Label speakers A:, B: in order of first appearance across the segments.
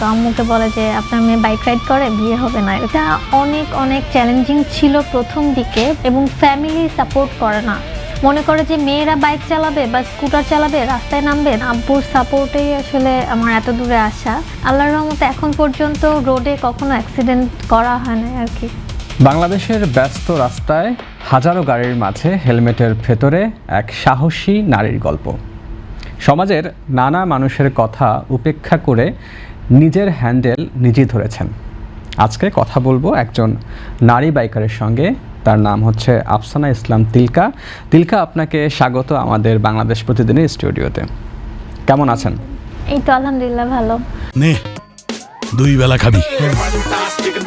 A: তো আম্মুকে বলে যে আপনার মেয়ে বাইক রাইড করে, বিয়ে হবে না। এটা অনেক অনেক চ্যালেঞ্জিং ছিল প্রথম দিকে, এবং ফ্যামিলি সাপোর্ট করে না, মনে করে যে মেয়েরা বাইক চালাবে বা স্কুটার চালাবে, রাস্তায় নামবে। আব্বুর সাপোর্টেই আসলে আমার এত দূরে আসা। আল্লাহর রহমতে এখন পর্যন্ত রোডে কখনো অ্যাক্সিডেন্ট করা হয় না আর কি।
B: বাংলাদেশের ব্যস্ত রাস্তায় হাজারো গাড়ির মাঝে হেলমেটের ভেতরে এক সাহসী নারীর গল্প। সমাজের নানা মানুষের কথা উপেক্ষা করে নিজের হ্যান্ডেল নিজেই ধরেছেন। আজকে কথা বলবো একজন নারী বাইকারের সঙ্গে। তার নাম হচ্ছে আফসানা ইসলাম তিলকা। তিলকা, আপনাকে স্বাগত আমাদের বাংলাদেশ প্রতিদিনের স্টুডিওতে। কেমন আছেন?
A: এই তো আলহামদুলিল্লাহ ভালো।
C: নে দুই বেলা খাবি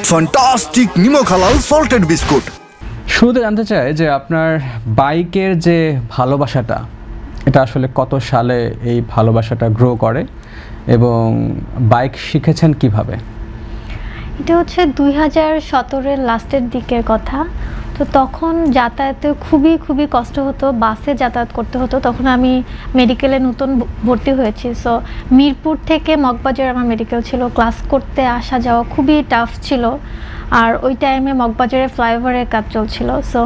D: ফ্যান্টাস্টিক নিমো খালাল সল্টেড বিস্কুট।
B: শুরুতে জানতে চাই যে আপনার বাইকের যে ভালোবাসাটা, এটা আসলে কত সালে এই ভালোবাসাটা গ্রো করে এবং বাইক শিখেছেন কিভাবে?
A: এটা হচ্ছে 2017-এর লাস্টের দিকের কথা। তো তখন যাতায়াতে খুবই কষ্ট হতো, বাসে যাতায়াত করতে হতো। তখন আমি মেডিকেলে নতুন ভর্তি হয়েছি। সো মিরপুর থেকে মগবাজার আমার মেডিকেল ছিল, ক্লাস করতে আসা যাওয়া খুবই টাফ ছিল। আর ওই টাইমে মগবাজারে ফ্লাইওভারের কাজ চলছিল। সো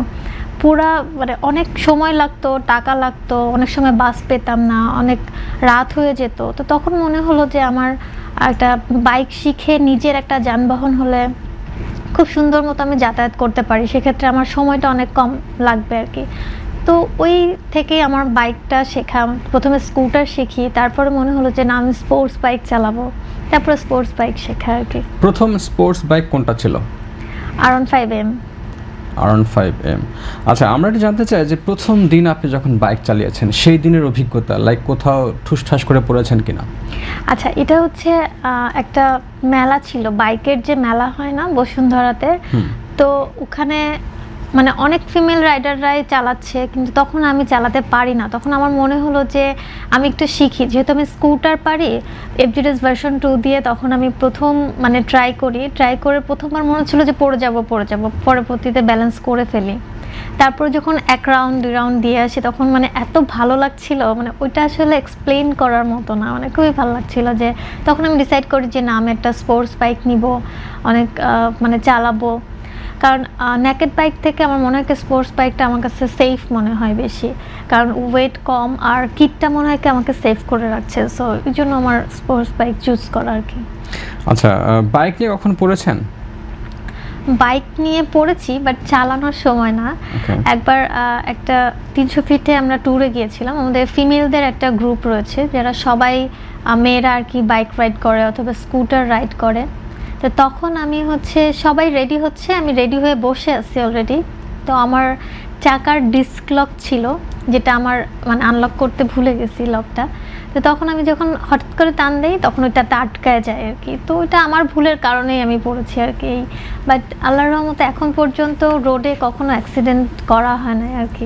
A: পুরা মানে অনেক সময় লাগতো, টাকা লাগতো, অনেক সময় বাস পেতাম না, অনেক রাত হয়ে যেত। তো তখন মনে হলো যে আমার একটা বাইক শিখে নিজের একটা যানবাহন হলে খুব সুন্দর মতো আমি যাতায়াত করতে পারি, সেক্ষেত্রে আমার সময়টা অনেক কম লাগবে আর কি। তো ওই থেকেই আমার বাইকটা শেখা। প্রথমে স্কুটার শিখি, তারপরে মনে হলো যে না, আমি স্পোর্টস বাইক চালাবো, তারপরে স্পোর্টস বাইক শেখা আর কি।
B: প্রথম স্পোর্টস বাইক কোনটা ছিল?
A: R15M।
B: R15M। আচ্ছা, আমরা একটু জানতে চাই যে প্রথম দিন আপনি যখন বাইক চালিয়েছেন সেই দিনের অভিজ্ঞতা, লাইক কোথাও ঠুসঠাস করে পড়েছেন কিনা?
A: আচ্ছা, এটা হচ্ছে একটা মেলা ছিল, বাইকের যে মেলা হয় না বসুন্ধরাতে। তো ওখানে মানে অনেক ফিমেল রাইডাররাই চালাচ্ছে, কিন্তু তখন আমি চালাতে পারি না। তখন আমার মনে হলো যে আমি একটু শিখি, যেহেতু আমি স্কুটার পারি। FZS ভার্সন 2 দিয়ে তখন আমি প্রথম মানে ট্রাই করে প্রথমবার মনে হচ্ছিলো যে পড়ে যাব, পরবর্তীতে ব্যালেন্স করে ফেলি। তারপর যখন 1 রাউন্ড 2 রাউন্ড দিয়ে আসি, তখন মানে এত ভালো লাগছিল, মানে ওইটা আসলে এক্সপ্লেন করার মতো না, মানে খুবই ভালো লাগছিল। যে তখন আমি ডিসাইড করি যে না, আমি একটা স্পোর্টস বাইক নিব, অনেক মানে চালাবো। কারণ নেকেড বাইক থেকে আমার মনে হয় কি স্পোর্টস বাইকটা আমার কাছে সেফ মনে হয় বেশি, কারণ ওয়েট কম আর কিটটা মনে হয় কি আমাকে সেফ করে রাখছে। সো এই জন্য আমার স্পোর্টস বাইক চুজ করা আর কি।
B: আচ্ছা, বাইক নিয়ে কখন পড়েছেন?
A: বাইক নিয়ে পড়েছি, বাট চালানোর সময় না। একবার একটা 300 ফিটে আমরা ট্যুরে গিয়েছিলাম। আমাদের ফিমেলদের একটা গ্রুপ রয়েছে, যারা সবাই মেয়েরা আর কি বাইক রাইড করে অথবা স্কুটার রাইড করে। তো তখন আমি হচ্ছে সবাই রেডি হচ্ছে, আমি রেডি হয়ে বসে আছি অলরেডি। তো আমার চাকার ডিস্ক লক ছিল, যেটা আমার মানে আনলক করতে ভুলে গেছি লকটা। তো তখন আমি যখন হঠাৎ করে টান দেই, তখন ওইটাতে আটকায় যায় আর কি। তো ওইটা আমার ভুলের কারণেই আমি পড়েছি আর কি। বাট আল্লাহর রহমতে এখন পর্যন্ত রোডে কখনো অ্যাক্সিডেন্ট করা হয় না আর কি।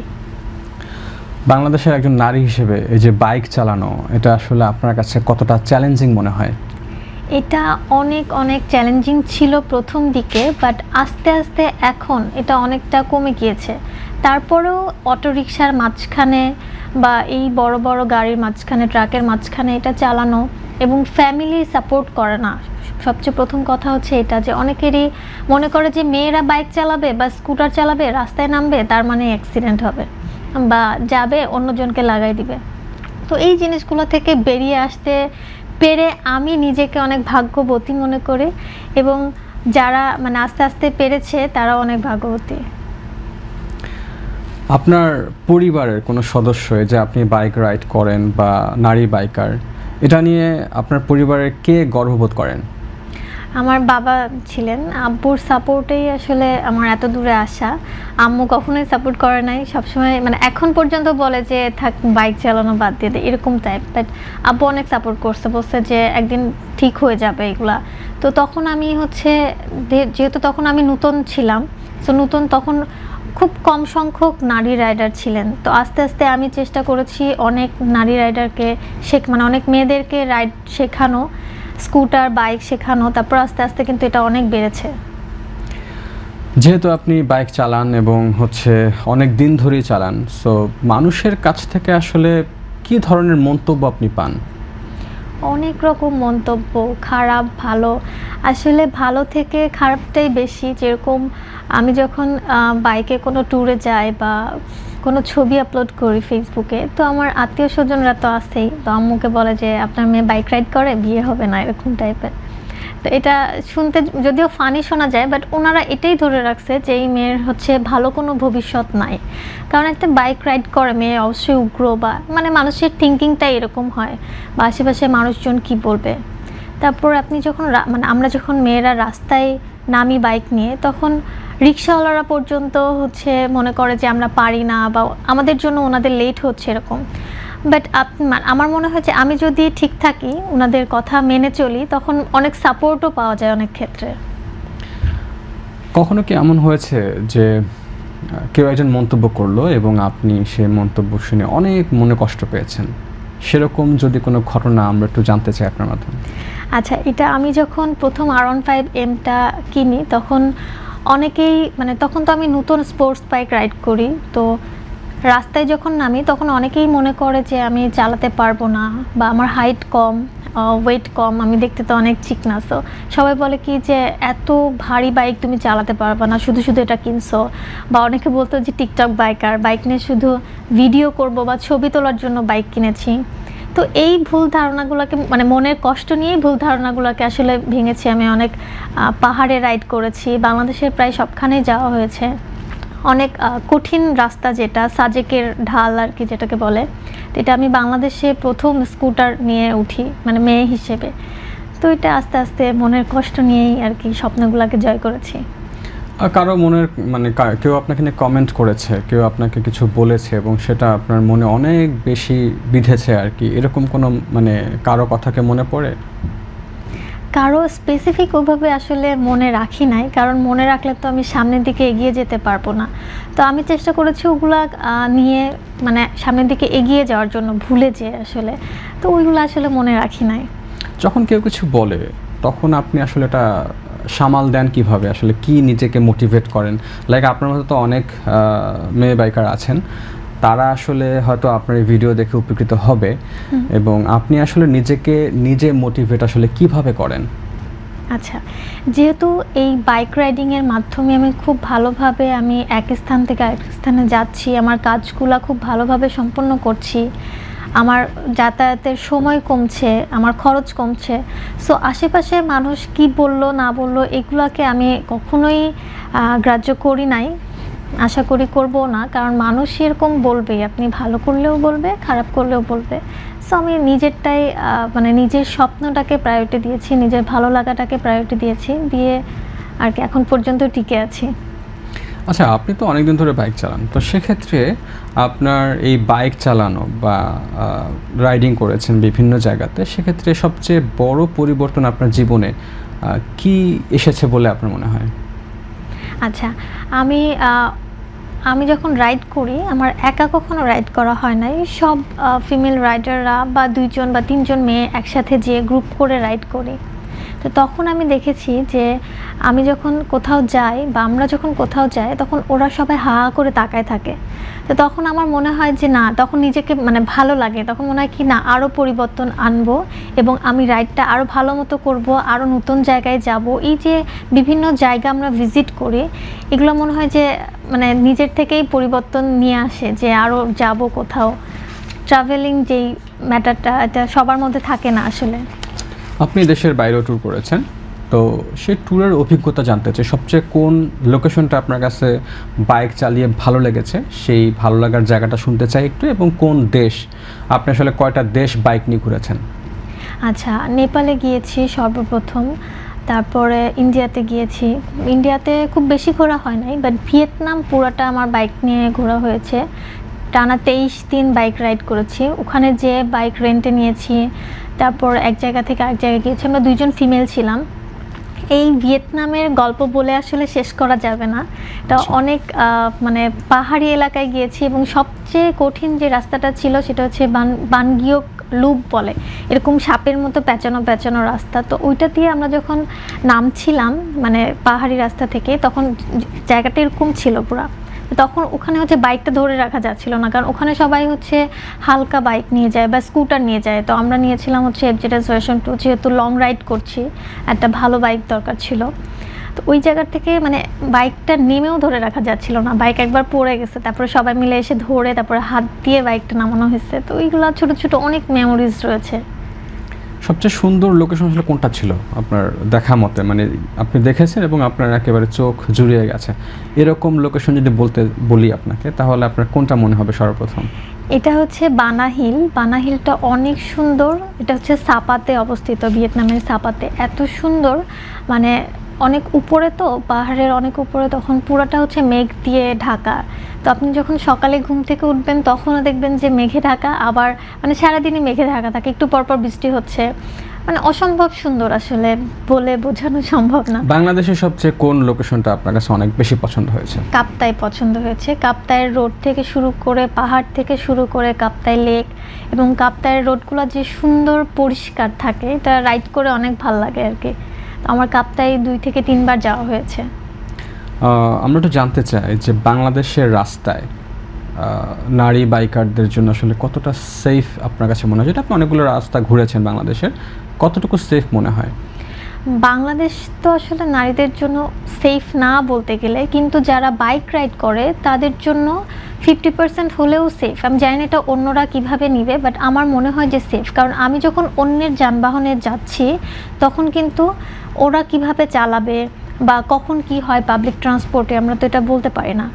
B: বাংলাদেশের একজন নারী হিসেবে এই যে বাইক চালানো, এটা আসলে আপনার কাছে কতটা চ্যালেঞ্জিং মনে হয়?
A: এটা অনেক অনেক চ্যালেঞ্জিং ছিল প্রথম দিকে, বাট আস্তে আস্তে এখন এটা অনেকটা কমে গিয়েছে। তারপরেও অটোরিকশার মাঝখানে বা এই বড় বড় গাড়ির মাঝখানে, ট্রাকের মাঝখানে এটা চালানো এবং ফ্যামিলি সাপোর্ট করে না। সবচেয়ে প্রথম কথা হচ্ছে এটা, যে অনেকেরই মনে করে যে মেয়েরা বাইক চালাবে বা স্কুটার চালাবে, রাস্তায় নামবে, তার মানে অ্যাক্সিডেন্ট হবে বা যাবে অন্যজনকে লাগাই দিবে। তো এই জিনিসগুলো থেকে বেরিয়ে আসতে পেরে আমি নিজেকে অনেক ভাগ্যবতী মনে করি, এবং যারা মানে আস্তে আস্তে পেরেছে তারাও অনেক ভাগ্যবতী।
B: আপনার পরিবারের কোনো সদস্য, যে আপনি বাইক রাইড করেন বা নারী বাইকার, এটা নিয়ে আপনার পরিবারের কে গর্ববোধ করেন?
A: আমার বাবা ছিলেন, আব্বুর সাপোর্টেই আসলে আমার এত দূরে আসা। আম্মু কখনোই সাপোর্ট করে নাই, সবসময় মানে এখন পর্যন্ত বলে যে থাক, বাইক চালানো বাদ দিয়ে দে, এরকম টাইপ। বাট আব্বু অনেক সাপোর্ট করছে, বলছে যে একদিন ঠিক হয়ে যাবে এগুলা। তো তখন আমি হচ্ছে, যেহেতু তখন আমি নতুন ছিলাম, তো নতুন তখন খুব কম সংখ্যক নারী রাইডার ছিলেন। তো আস্তে আস্তে আমি চেষ্টা করেছি অনেক নারী রাইডারকে মানে অনেক মেয়েদেরকে রাইড শেখানো, স্কুটার বাইক শেখানো। তারপর আস্তে আস্তে কিন্তু এটা অনেক বেড়েছে।
B: যেহেতু আপনি বাইক চালান এবং অনেক দিন ধরেই চালান, সো মানুষের কাছ থেকে আসলে কি ধরনের মন্তব্য আপনি পান?
A: অনেক রকম মন্তব্য, খারাপ ভালো। আসলে ভালো থেকে খারাপটাই বেশি। যেরকম আমি যখন বাইকে কোনো ট্যুরে যাই বা কোনো ছবি আপলোড করি ফেসবুকে, তো আমার আত্মীয় স্বজনরা তো আছেই, তো আম্মুকে বলে যে আপনার মেয়ে বাইক রাইড করে, বিয়ে হবে না, এরকম টাইপের। তো এটা শুনতে যদিও ফানি শোনা যায়, বাট ওনারা এটাই ধরে রাখছে যে এই মেয়ের হচ্ছে ভালো কোনো ভবিষ্যৎ নাই। কারণ একটা বাইক রাইড করে মেয়ে অবশ্যই উগ্র, বা মানে মানুষের থিঙ্কিংটা এরকম হয়, বা আশেপাশে মানুষজন কি বলবে। তারপর আপনি যখন মানে আমরা যখন মেয়েরা রাস্তায় নামি বাইক নিয়ে, তখন রিক্সাওয়ালারা পর্যন্ত হচ্ছে মনে করে যে আমরা পারি না, বা আমাদের জন্য ওনাদের লেট হচ্ছে এরকম। বাট আমার মনে হয় যে আমি যদি ঠিক থাকি, ওনাদের কথা মেনে চলি, তখন অনেক সাপোর্টও পাওয়া যায় অনেক ক্ষেত্রে।
B: কখনো কি এমন হয়েছে যে কেউ একজন মন্তব্য করলো এবং আপনি সেই মন্তব্য শুনে অনেক মনে কষ্ট পেয়েছেন? সেরকম যদি কোনো ঘটনা আমরা একটু জানতে চাই আপনার মাধ্যমে।
A: আচ্ছা, এটা আমি যখন প্রথম R15M-টা কিনি, তখন অনেকেই মানে তখন তো আমি নতুন স্পোর্টস বাইক রাইড করি, তো রাস্তায় যখন নামি তখন অনেকেই মনে করে যে আমি চালাতে পারবো না, বা আমার হাইট কম, ওয়েট কম, আমি দেখতে তো অনেক চিকনা। সো সবাই বলে কি যে এত ভারী বাইক তুমি চালাতে পারবে না, শুধু শুধু এটা কিনছো। বা অনেকে বলতো যে টিকটক বাইকার, বাইক নিয়ে শুধু ভিডিও করব বা ছবি তোলার জন্য বাইক কিনেছি। তো এই ভুল ধারণাগুলোকে মানে মনের কষ্ট নিয়েই ভুল ধারণাগুলোকে আসলে ভেঙেছি আমি। অনেক পাহাড়ে রাইড করেছি, বাংলাদেশের প্রায় সবখানেই যাওয়া হয়েছে। অনেক কঠিন রাস্তা, যেটা সাজেকের ঢাল আর কি যেটাকে বলে, এটা আমি বাংলাদেশে প্রথম স্কুটার নিয়ে উঠি মানে মেয়ে হিসেবে। তো এটা আস্তে আস্তে মনের কষ্ট নিয়েই আর কি স্বপ্নগুলোকে জয় করেছি।
B: কারো মনের মানে কেউ আপনাকে নিয়ে কমেন্ট করেছে, কেউ আপনাকে কিছু বলেছে এবং সেটা আপনার মনে অনেক বেশি বিঁধেছে আর কি, এরকম কোনো মানে কারো কথাকে মনে পড়ে?
A: কারো স্পেসিফিক ওইভাবে আসলে মনে রাখি নাই, কারণ মনে রাখলে তো আমি সামনের দিকে এগিয়ে যেতে পারবো না। তো আমি চেষ্টা করেছি ওগুলা নিয়ে মানে সামনের দিকে এগিয়ে যাওয়ার জন্য, ভুলে যেয়ে আসলে। তো ওইগুলো আসলে মনে রাখি নাই।
B: যখন কেউ কিছু বলে তখন আপনি আসলে এটা সামাল দেন কিভাবে? আসলে কি নিজেকে মোটিভেট করেন? লাইক আপনার মতো তো অনেক মেয়ে বাইকার আছেন, তারা আসলে হয়তো আপনার এই ভিডিও দেখে উপকৃত হবে, এবং আপনি আসলে নিজেকে নিজে মোটিভেট আসলে কিভাবে করেন?
A: আচ্ছা, যেহেতু এই বাইক রাইডিংয়ের মাধ্যমে আমি খুব ভালোভাবে আমি এক স্থান থেকে আরেক স্থানে যাচ্ছি, আমার কাজগুলো খুব ভালোভাবে সম্পন্ন করছি, আমার যাতায়াতের সময় কমছে, আমার খরচ কমছে। সো আশেপাশে মানুষ কি বললো না বললো এগুলোকে আমি কখনোই গ্রাহ্য করি নাই, আশা করি করবো না। কারণ মানুষ এরকম বলবেই, আপনি ভালো করলেও বলবে, খারাপ করলেও বলবে। সো আমি নিজেরটাই মানে নিজের স্বপ্নটাকে প্রায়োরিটি দিয়েছি, নিজের ভালো লাগাটাকে প্রায়োরিটি দিয়েছি, দিয়ে আর কি এখন পর্যন্ত টিকে আছি।
B: আচ্ছা, আপনি তো অনেকদিন ধরে বাইক চালান, তো সেক্ষেত্রে আপনার এই বাইক চালানো বা রাইডিং করেছেন বিভিন্ন জায়গাতে, সেক্ষেত্রে সবচেয়ে বড় পরিবর্তন আপনার জীবনে কি এসেছে বলে আপনার মনে হয়?
A: আচ্ছা, আমি যখন রাইড করি, আমার একা কখনো রাইড করা হয় নাই। সব ফিমেল রাইডাররা বা 2 জন বা 3 জন মেয়ে একসাথে যেয়ে গ্রুপ করে রাইড করি। তো তখন আমি দেখেছি যে আমি যখন কোথাও যাই বা আমরা যখন কোথাও যাই, তখন ওরা সবাই হা হা করে তাকায় থাকে। তো তখন আমার মনে হয় যে না, তখন নিজেকে মানে ভালো লাগে, তখন মনে হয় কি না আরও পরিবর্তন আনবো এবং আমি রাইডটা আরও ভালো মতো করবো, আরও নতুন জায়গায় যাব। এই যে বিভিন্ন জায়গা আমরা ভিজিট করি, এগুলো মনে হয় যে মানে নিজের থেকেই পরিবর্তন নিয়ে আসে, যে আরও যাব কোথাও। ট্রাভেলিং যেই ম্যাটারটা, এটা সবার মধ্যে থাকে না আসলে।
B: আপনি দেশের বাইরেও ট্যুর করেছেন, তো সেই ট্যুরের অভিজ্ঞতা জানতে চাই। সবচেয়ে কোন লোকেশনটা আপনার কাছে বাইক চালিয়ে ভালো লেগেছে, সেই ভালো লাগার জায়গাটা শুনতে চাই একটু। এবং কোন দেশ, আপনি আসলে কয়টা দেশ বাইক নিয়ে ঘুরেছেন?
A: আচ্ছা, নেপালে গিয়েছি সর্বপ্রথম, তারপরে ইন্ডিয়াতে গিয়েছি। ইন্ডিয়াতে খুব বেশি ঘোরা হয় নাই, বাট ভিয়েতনাম পুরোটা আমার বাইক নিয়ে ঘোরা হয়েছে। টানা 23 দিন বাইক রাইড করেছি। ওখানে যে বাইক রেন্টে নিয়েছি, তারপর এক জায়গা থেকে আরেক জায়গায় গিয়েছি। আমরা 2 জন ফিমেল ছিলাম। এই ভিয়েতনামের গল্প বলে আসলে শেষ করা যাবে না। এটা অনেক মানে পাহাড়ি এলাকায় গিয়েছি, এবং সবচেয়ে কঠিন যে রাস্তাটা ছিল সেটা হচ্ছে বানগিওক লুপ বলে, এরকম সাপের মতো প্যাঁচানো প্যাঁচানো রাস্তা। তো ওইটা দিয়ে আমরা যখন নামছিলাম মানে পাহাড়ি রাস্তা থেকে, তখন জায়গাটা এরকম ছিল পুরা। তো তখন ওখানে হচ্ছে বাইকটা ধরে রাখা যাচ্ছিল না, কারণ ওখানে সবাই হচ্ছে হালকা বাইক নিয়ে যায় বা স্কুটার নিয়ে যায়। তো আমরা নিয়েছিলাম হচ্ছে FZS ভার্সন 2, যেহেতু লং রাইড করছি একটা ভালো বাইক দরকার ছিল। তো ওই জায়গা থেকে মানে বাইকটা নেমেও ধরে রাখা যাচ্ছিল না, বাইক একবার পড়ে গেছে, তারপরে সবাই মিলে এসে ধরে তারপরে হাত দিয়ে বাইকটা নামানো হয়েছে। তো ওইগুলো ছোট ছোট অনেক মেমোরিজ রয়েছে।
B: সবচেয়ে সুন্দর লোকেশন আসলে কোনটা ছিল আপনার দেখা মতে, মানে আপনি দেখেছেন এবং আপনার একেবারে চোখ জুড়িয়ে গেছে, এরকম লোকেশন যদি বলি আপনাকে, তাহলে আপনার কোনটা মনে হবে সর্বপ্রথম?
A: এটা হচ্ছে বানা হিল। বানা হিলটা অনেক সুন্দর। এটা হচ্ছে সাপাতে অবস্থিত, ভিয়েতনামের সাপাতে। এত সুন্দর, মানে অনেক উপরে, তো পাহাড়ের অনেক উপরে, তখন পুরোটা হচ্ছে মেঘ দিয়ে ঢাকা। তো আপনি যখন সকালে ঘুম থেকে উঠবেন তখনও দেখবেন যে মেঘে ঢাকা, আবার মানে সারাদিনই মেঘে ঢাকা থাকে, একটু পরপর বৃষ্টি হচ্ছে, মানে অসম্ভব সুন্দর, আসলে বলে বোঝানো সম্ভব না।
B: বাংলাদেশের সবচেয়ে কোন লোকেশনটা আপনার কাছে অনেক বেশি পছন্দ হয়েছে?
A: কাপ্তাই পছন্দ হয়েছে। কাপ্তাইয়ের রোড থেকে শুরু করে, পাহাড় থেকে শুরু করে কাপ্তাই লেক, এবং কাপ্তাইয়ের রোডগুলো যে সুন্দর পরিষ্কার থাকে, এটা রাইড করে অনেক ভালো লাগে আর কি। তো আমার কাপ্তাই 2 থেকে 3 বার যাওয়া হয়েছে।
B: আমরা একটু জানতে চাই যে বাংলাদেশের রাস্তায় নারী বাইকারদের জন্য আসলে কতটা সেফ আপনার কাছে মনে হয়? যেটা আপনি অনেকগুলো রাস্তা ঘুরেছেন বাংলাদেশের, কতটুকু সেফ মনে হয়?
A: বাংলাদেশ তো আসলে নারীদের জন্য সেফ না বলতে গেলে, কিন্তু যারা বাইক রাইড করে তাদের জন্য 50% হলেও সেফ। আমি জানি না এটা অন্যরা কীভাবে নিবে, বাট আমার মনে হয় যে সেফ। কারণ আমি যখন অন্যের যানবাহনে যাচ্ছি তখন কিন্তু ওরা কিভাবে চালাবে বা কখন কি হয় পাবলিক ট্রান্সপোর্টে, আমরা তো এটা বলতে পারি না।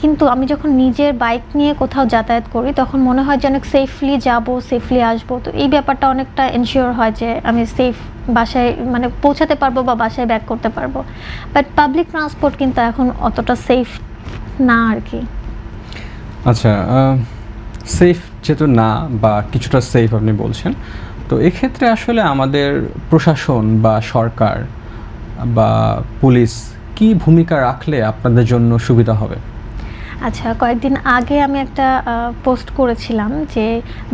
A: কিন্তু আমি যখন নিজের বাইক নিয়ে কোথাও যাতায়াত করি তখন মনে হয় যে অনেক সেফলি যাব, সেফলি আসবো। তো এই ব্যাপারটা অনেকটা এনশিওর হয় যে আমি সেফ বাসায় মানে পৌঁছাতে পারবো বা বাসায় ব্যাক করতে পারবো। বাট পাবলিক ট্রান্সপোর্ট কিন্তু এখন অতটা সেফ না আর কি।
B: আচ্ছা, সেফ যেহেতু না বা কিছুটা সেফ আপনি বলছেন, তো এক্ষেত্রে আসলে আমাদের প্রশাসন বা সরকার বা পুলিশ কি ভূমিকা রাখলে আপনাদের জন্য সুবিধা হবে?
A: আচ্ছা, কয়েকদিন আগে আমি একটা পোস্ট করেছিলাম যে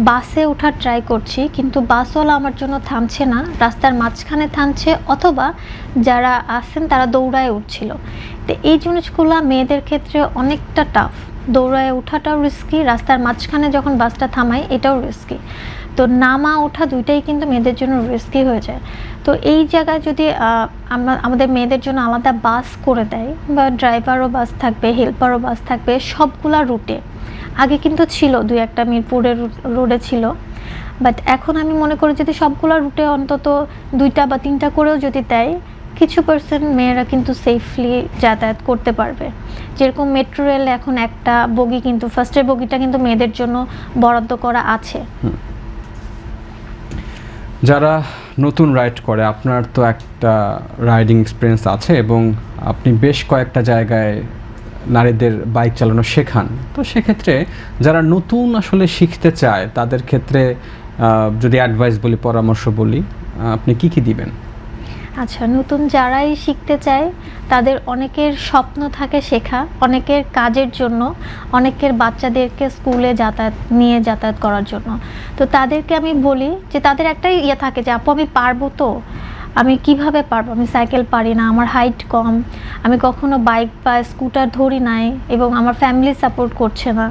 A: বাসে ওঠার ট্রাই করছি, কিন্তু বাসওয়ালা আমার জন্য থামছে না, রাস্তার মাঝখানে থামছে, অথবা যারা আছেন তারা দৌড়ায় উঠছিল। তো এই জিনিসগুলো মেয়েদের ক্ষেত্রে অনেকটা টাফ। দৌড়ায় ওঠাটাও রিস্কি, রাস্তার মাঝখানে যখন বাসটা থামায় এটাও রিস্কি। তো নামা ওঠা দুইটাই কিন্তু মেয়েদের জন্য রিস্কি হয়ে যায়। তো এই জায়গায় যদি আমাদের মেয়েদের জন্য আলাদা বাস করে দেয়, বা ড্রাইভারও বাস থাকবে, হেল্পারও বাস থাকবে সবগুলা রুটে। আগে কিন্তু ছিল 2-1টা মিরপুরের রোডে ছিল, বাট এখন আমি মনে করি যদি সবগুলা রুটে অন্তত 2টা বা 3টা করেও যদি দেয়, কিছু পার্সেন্ট মেয়েরা কিন্তু সেফলি যাতায়াত করতে পারবে। যেরকম মেট্রো রেল এখন একটা বগি, কিন্তু ফার্স্টের বগিটা কিন্তু মেয়েদের জন্য বরাদ্দ করা আছে।
B: যারা নতুন রাইড করে, আপনার তো একটা রাইডিং এক্সপিরিয়েন্স আছে এবং আপনি বেশ কয়েকটা জায়গায় নারীদের বাইক চালানো শেখান, তো সেক্ষেত্রে যারা নতুন আসলে শিখতে চায় তাদের ক্ষেত্রে যদি অ্যাডভাইস বলি, পরামর্শ বলি, আপনি কি কি দিবেন?
A: আচ্ছা, নতুন যারাই শিখতে চায় তাদের অনেকের স্বপ্ন থাকে শেখা, অনেকের কাজের জন্য, অনেকের বাচ্চাদেরকে স্কুলে যাতায়াত করার জন্য। তো তাদেরকে আমি বলি যে তাদের একটাই থাকে যে আপু আমি পারবো, তো আমি কিভাবে পারবো, আমি সাইকেল পারি না, আমার হাইট কম, আমি কখনো বাইক বা স্কুটার ধরি নাই, এবং আমার ফ্যামিলি সাপোর্ট করছে না।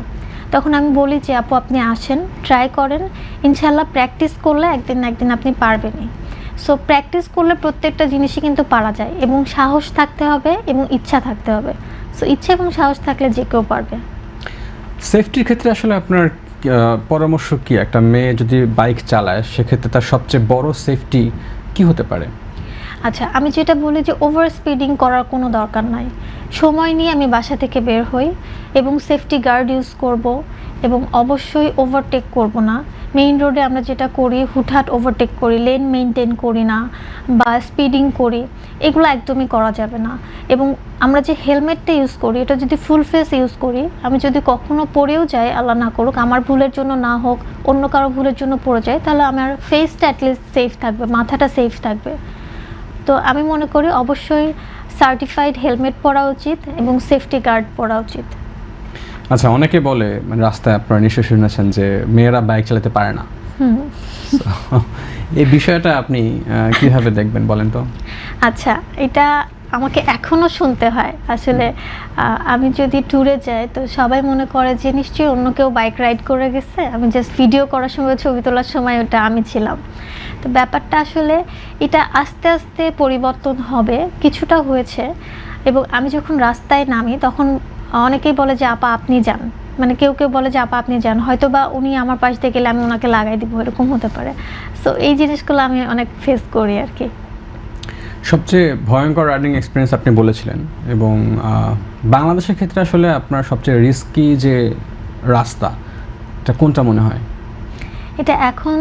A: তখন আমি বলি যে আপু আপনি আসেন, ট্রাই করেন, ইনশাল্লাহ প্র্যাকটিস করলে একদিন না একদিন আপনি পারবেনই। সো প্র্যাকটিস করলে প্রত্যেকটা জিনিসই কিন্তু পারা যায়, এবং সাহস থাকতে হবে এবং ইচ্ছা থাকতে হবে। সো ইচ্ছা এবং সাহস থাকলে যে কেউ পারবে।
B: সেফটির ক্ষেত্রে আসলে আপনার পরামর্শ কি? একটা মেয়ে যদি বাইক চালায় সেক্ষেত্রে তার সবচেয়ে বড় সেফটি কি হতে পারে?
A: আচ্ছা, আমি যেটা বলি যে ওভার স্পিডিং করার কোনো দরকার নাই। সময় নিয়ে আমি বাসা থেকে বের হই এবং সেফটি গার্ড ইউজ করব, এবং অবশ্যই ওভারটেক করব না। মেইন রোডে আমরা যেটা করি হুটহাট ওভারটেক করি, লেন মেনটেন করি না বা স্পিডিং করি, এগুলো একদমই করা যাবে না। এবং আমরা যে হেলমেটটা ইউজ করি এটা যদি ফুল ফেস ইউজ করি, আমি যদি কখনো পড়েও যাই, আল্লাহ না করুক, আমার ভুলের জন্য না হোক, অন্য কারো ভুলের জন্য পড়ে যায়, তাহলে আমার ফেসটা অ্যাটলিস্ট সেফ থাকবে, মাথাটা সেফ থাকবে। তো আমি মনে করি অবশ্যই সার্টিফাইড হেলমেট পরা উচিত এবং সেফটি গার্ড পরা উচিত।
B: আচ্ছা, অনেকে বলে, মানে রাস্তায় আপনারা নিশ্চয়ই শুনেছেন যে মেয়েরা বাইক চালাতে পারে না। এই বিষয়টা আপনি কিভাবে দেখবেন বলেন তো?
A: আচ্ছা, এটা আমাকে এখনও শুনতে হয় আসলে। আমি যদি ট্যুরে যাই তো সবাই মনে করে যে নিশ্চয়ই অন্য কেউ বাইক রাইড করে গেছে, আমি জাস্ট ভিডিও করার সময়, ছবি তোলার সময় ওটা আমি ছিলাম। তো ব্যাপারটা আসলে এটা আস্তে আস্তে পরিবর্তন হবে, কিছুটা হয়েছে। এবং আমি যখন রাস্তায় নামি তখন অনেকেই বলে যে আপা আপনি যান, মানে কেউ কেউ বলে যে আপা আপনি যান, হয়তো বা উনি আমার পাশ দিয়ে গেলে আমি ওনাকে লাগাই দিব, এরকম হতে পারে। সো এই জিনিসগুলো আমি অনেক ফেস করি আর কি।
B: সবচেয়ে ভয়ঙ্কর রাইডিং এক্সপিরিয়েন্স আপনি বলেছিলেন, এবং বাংলাদেশের ক্ষেত্রে আসলে আপনার সবচেয়ে রিস্কি যে রাস্তা, এটা কোনটা মনে হয়?
A: এটা এখন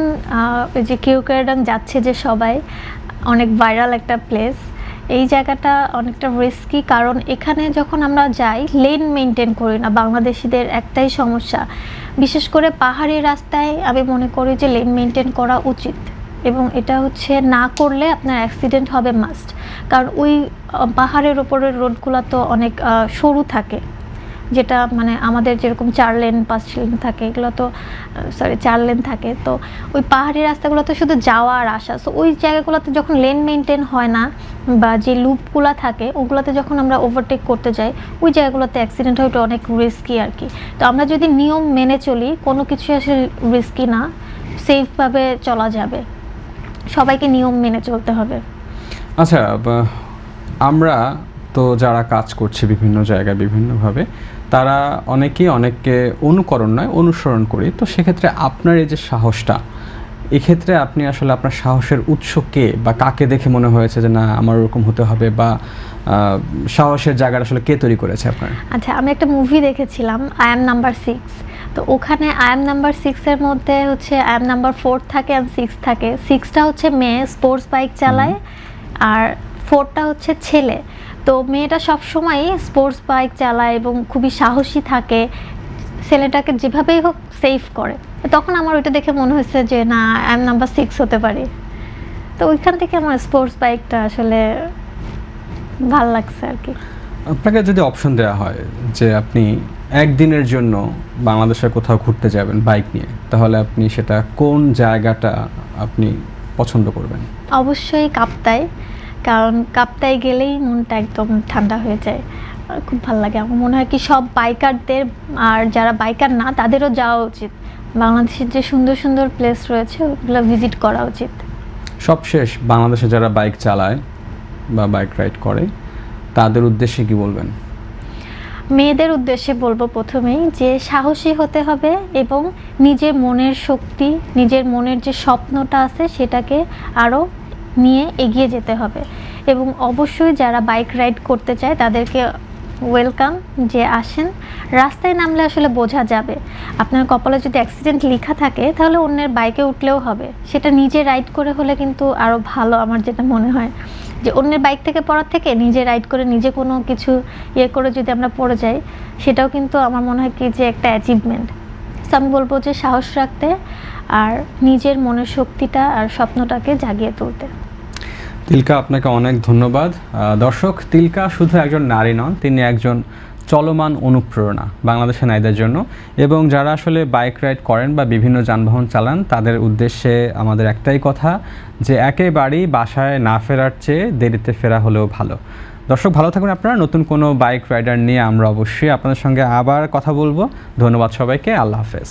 A: ওই যে কেওক্রাডাং যাচ্ছে যে সবাই, অনেক ভাইরাল একটা প্লেস। এই জায়গাটা অনেকটা রিস্কি, কারণ এখানে যখন আমরা যাই লেন মেনটেন করি না। বাংলাদেশিদের একটাই সমস্যা, বিশেষ করে পাহাড়ি রাস্তায় আমি মনে করি যে লেন মেনটেন করা উচিত, এবং এটা হচ্ছে না করলে আপনার অ্যাক্সিডেন্ট হবে মাস্ট। কারণ ওই পাহাড়ের ওপরের রোডগুলো তো অনেক সরু থাকে, যেটা মানে আমাদের যেরকম 4 লেন 5 লেন থাকে, এগুলো তো 4 লেন থাকে। তো ওই পাহাড়ি রাস্তাগুলোতে শুধু যাওয়া আর আসা, সো ওই জায়গাগুলোতে যখন লেন মেনটেন হয় না বা যে লুপগুলো থাকে ওগুলোতে যখন আমরা ওভারটেক করতে যাই, ওই জায়গাগুলোতে অ্যাক্সিডেন্ট হয়, ওটা অনেক রিস্কি আর কি। তো আমরা যদি নিয়ম মেনে চলি, কোনো কিছু আসলে রিস্কি না, সেফভাবে চলা যাবে। সবাইকে নিয়ম মেনে চলতে হবে।
B: আচ্ছা, আমরা তো যারা কাজ করছে বিভিন্ন জায়গায় বিভিন্নভাবে, তারা অনেককে অনুকরণ নয় অনুসরণ করি। তো সেক্ষেত্রে আপনার এই যে সাহসটা, এক্ষেত্রে আপনি আসলে আপনার সাহসের উৎস কে বা কাকে দেখে মনে হয়েছে যে না আমার ওরকম হতে হবে, বা সাহসের জায়গাটা আসলে কে তৈরি করেছে আপনার?
A: আচ্ছা, আমি একটা মুভি দেখেছিলাম আই এম নাম্বার 6। তো ওখানে আই এম নাম্বার 6-এর মধ্যে হচ্ছে আই এম নাম্বার 4 থাকে আর 6 থাকে। 6টা হচ্ছে মেয়ে, স্পোর্টস বাইক চালায়, আর 4টা হচ্ছে ছেলে। তো মেয়েটা সবসময় স্পোর্টস বাইক চালায় এবং খুবই সাহসী থাকে, ছেলেটাকে যেভাবেই হোক সেফ করে। তখন আমার ওইটা দেখে মনে হয়েছে যে না, আই এম নাম্বার 6 হতে পারি। তো ওইখান থেকে আমার স্পোর্টস বাইকটা আসলে ভাল লাগছে আর কি।
B: আপনাকে যদি অপশন দেওয়া হয় যে আপনি একদিনের জন্য বাংলাদেশের কোথাও ঘুরতে যাবেন বাইক নিয়ে, তাহলে আপনি সেটা কোন জায়গাটা আপনি পছন্দ করবেন?
A: অবশ্যই কাপ্তাই, কারণ কাপ্তাই গেলেই মনটা একদম ঠান্ডা হয়ে যায়। খুব ভালো লাগে। আমার মনে হয় কি সব বাইকারদের, আর যারা বাইকার না তাদেরও যাওয়া উচিত। বাংলাদেশের যে সুন্দর সুন্দর প্লেস রয়েছে ওগুলো ভিজিট করা উচিত।
B: সবশেষ, বাংলাদেশে যারা বাইক চালায় বা বাইক রাইড করে তাদের উদ্দেশ্যে কি বলবেন?
A: মেয়েদের উদ্দেশ্যে বলবো প্রথমেই যে সাহসী হতে হবে এবং নিজের মনের শক্তি, নিজের মনের যে স্বপ্নটা আছে সেটাকে আরও নিয়ে এগিয়ে যেতে হবে। এবং অবশ্যই যারা বাইক রাইড করতে চায় তাদেরকে ওয়েলকাম, যে আসেন। রাস্তায় নামলে আসলে বোঝা যাবে, আপনার কপালে যদি অ্যাক্সিডেন্ট লেখা থাকে তাহলে অন্যের বাইকে উঠলেও হবে, সেটা নিজে রাইড করে হলে কিন্তু আরও ভালো। আমার যেটা মনে হয় যে অন্যের বাইক থেকে পড়ার থেকে নিজে রাইড করে নিজে কোনো কিছু করে যদি আমরা পড়ে যাই, সেটাও কিন্তু আমার মনে হয় কি যে একটা অ্যাচিভমেন্ট। তো আমি বলবো যে সাহস রাখতে আর নিজের মনের শক্তিটা আর স্বপ্নটাকে জাগিয়ে তুলতে।
B: তিলকা, আপনাকে অনেক ধন্যবাদ। দর্শক, তিলকা শুধু একজন নারী নন, তিনি একজন চলমান অনুপ্রেরণা বাংলাদেশের নারীদের জন্য। এবং যারা আসলে বাইক রাইড করেন বা বিভিন্ন যানবাহন চালান তাদের উদ্দেশ্যে আমাদের একটাই কথা, যে একেবারেই বাসায় না ফেরার চেয়ে দেরিতে ফেরা হলেও ভালো। দর্শক, ভালো থাকুন আপনারা। নতুন কোনো বাইক রাইডার নিয়ে আমরা অবশ্যই আপনাদের সঙ্গে আবার কথা বলবো। ধন্যবাদ সবাইকে। আল্লাহ হাফেজ।